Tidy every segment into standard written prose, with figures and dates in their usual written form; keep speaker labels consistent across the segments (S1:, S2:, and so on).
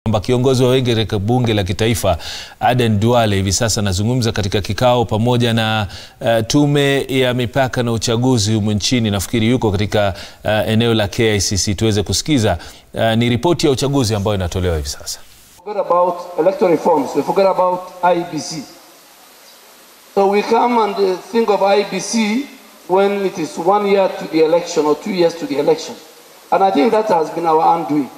S1: Kwamba kiongozi wa wengi katika bunge la kitaifa Adan Duale hivi sasa anazungumza katika kikao pamoja na tume ya mipaka na uchaguzi humu nchini. Nafikiri yuko katika eneo la KICC. Tuweze kusikiza ni ripoti ya uchaguzi ambayo inatolewa hivi sasa.
S2: Forget about electoral reforms, we forget about IEBC. So we come and think of IEBC when it is 1 year to the election or 2 years to the election. And I think that has been our undoing.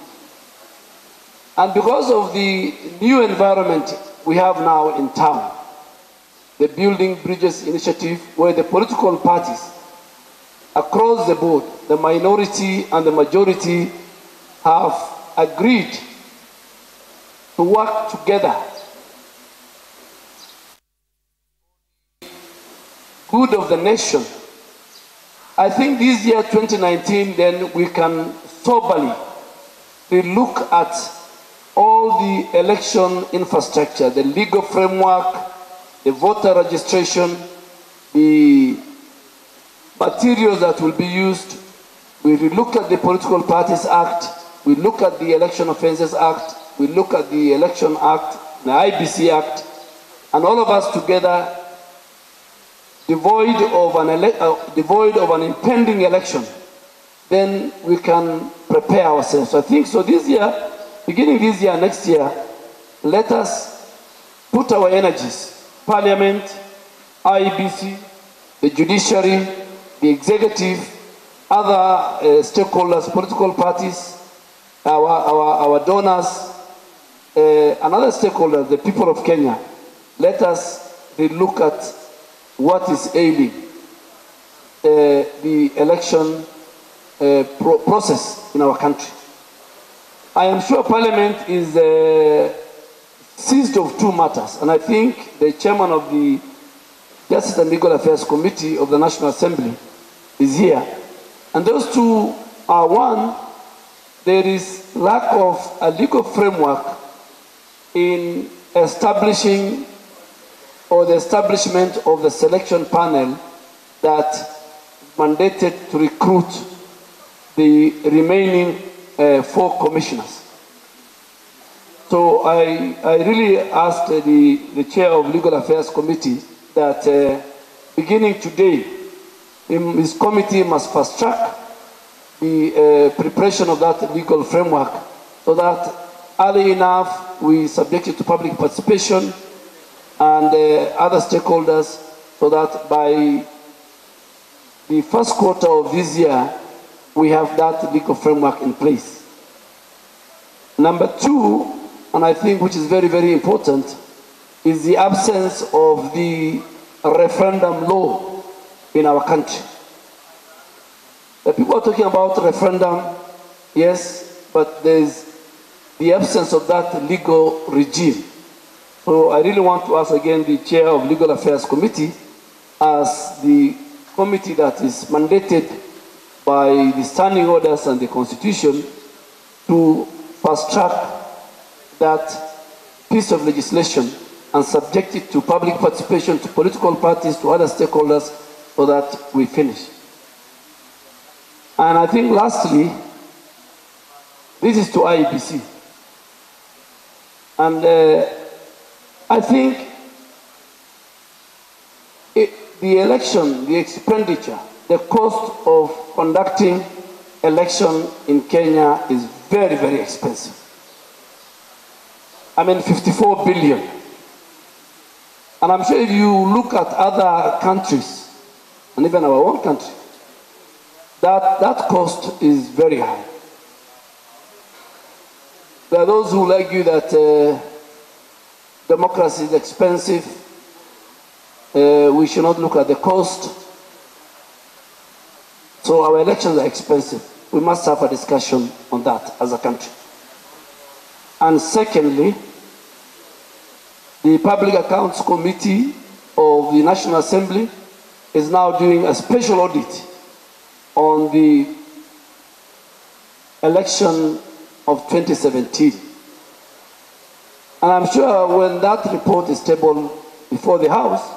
S2: And because of the new environment we have now in town, the Building Bridges initiative, where the political parties across the board, the minority and the majority, have agreed to work together. Good of the nation. I think this year, 2019, then we can soberly look at all the election infrastructure, the legal framework, the voter registration, the materials that will be used. We look at the Political Parties Act, we look at the Election Offences Act, we look at the Election Act, the IEBC Act, and all of us together, devoid of an impending election, then we can prepare ourselves. So I think so this year, beginning this year, next year, let us put our energies, Parliament, IEBC, the judiciary, the executive, other stakeholders, political parties, our donors, and other stakeholders, the people of Kenya. Let us look at what is ailing the election process in our country. I am sure Parliament is seized of two matters, and I think the chairman of the Justice and Legal Affairs Committee of the National Assembly is here. And those two are, one, there is lack of a legal framework in establishing or the establishment of the selection panel that mandated to recruit the remaining 4 commissioners. So I really asked the chair of Legal Affairs Committee that beginning today, his committee must fast track the preparation of that legal framework so that early enough we subject it to public participation and other stakeholders, so that by the first quarter of this year we have that legal framework in place. Number 2, and I think which is very, very important, is the absence of the referendum law in our country. The people are talking about referendum, yes, but there's the absence of that legal regime. So I really want to ask again the chair of Legal Affairs Committee, as the committee that is mandated by the standing orders and the Constitution, to fast track that piece of legislation and subject it to public participation, to political parties, to other stakeholders, so that we finish. And I think lastly, this is to IEBC. And I think the election, the expenditure, the cost of conducting election in Kenya is very, very expensive. I mean, 54 billion. And I'm sure if you look at other countries, and even our own country, that cost is very high. There are those who argue that democracy is expensive. We should not look at the cost. So our elections are expensive. We must have a discussion on that as a country. And secondly, the Public Accounts Committee of the National Assembly is now doing a special audit on the election of 2017. And I'm sure when that report is tabled before the House,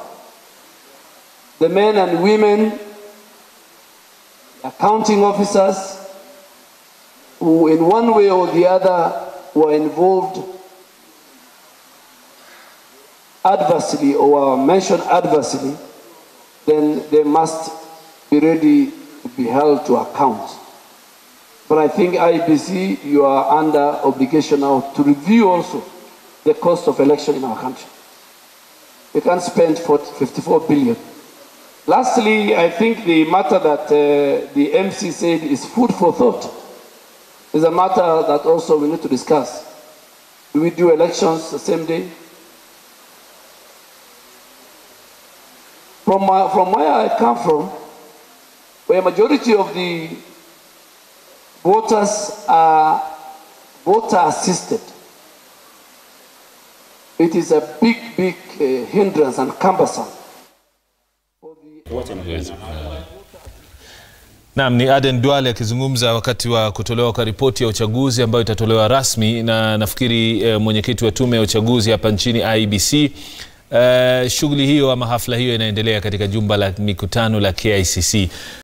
S2: the men and women, accounting officers, who in one way or the other who are involved adversely or are mentioned adversely, then they must be ready to be held to account. But I think IEBC, you are under obligation now to review also the cost of election in our country. You can't spend 54 billion. Lastly, I think the matter that the MC said is food for thought is a matter that also we need to discuss. Do we do elections the same day? From where I come from, where a majority of the voters are voter assisted, it is a big hindrance and cumbersome.
S1: Naam, ni Aden Duale akizungumza wakati wa kutolewa kwa ripoti ya uchaguzi ambayo itatolewa rasmi, na nafikiri mwenyekiti wa tume ya uchaguzi hapa nchini IEBC. Shughuli hiyo ama hafla hiyo inaendelea katika jumba la mikutano la KICC.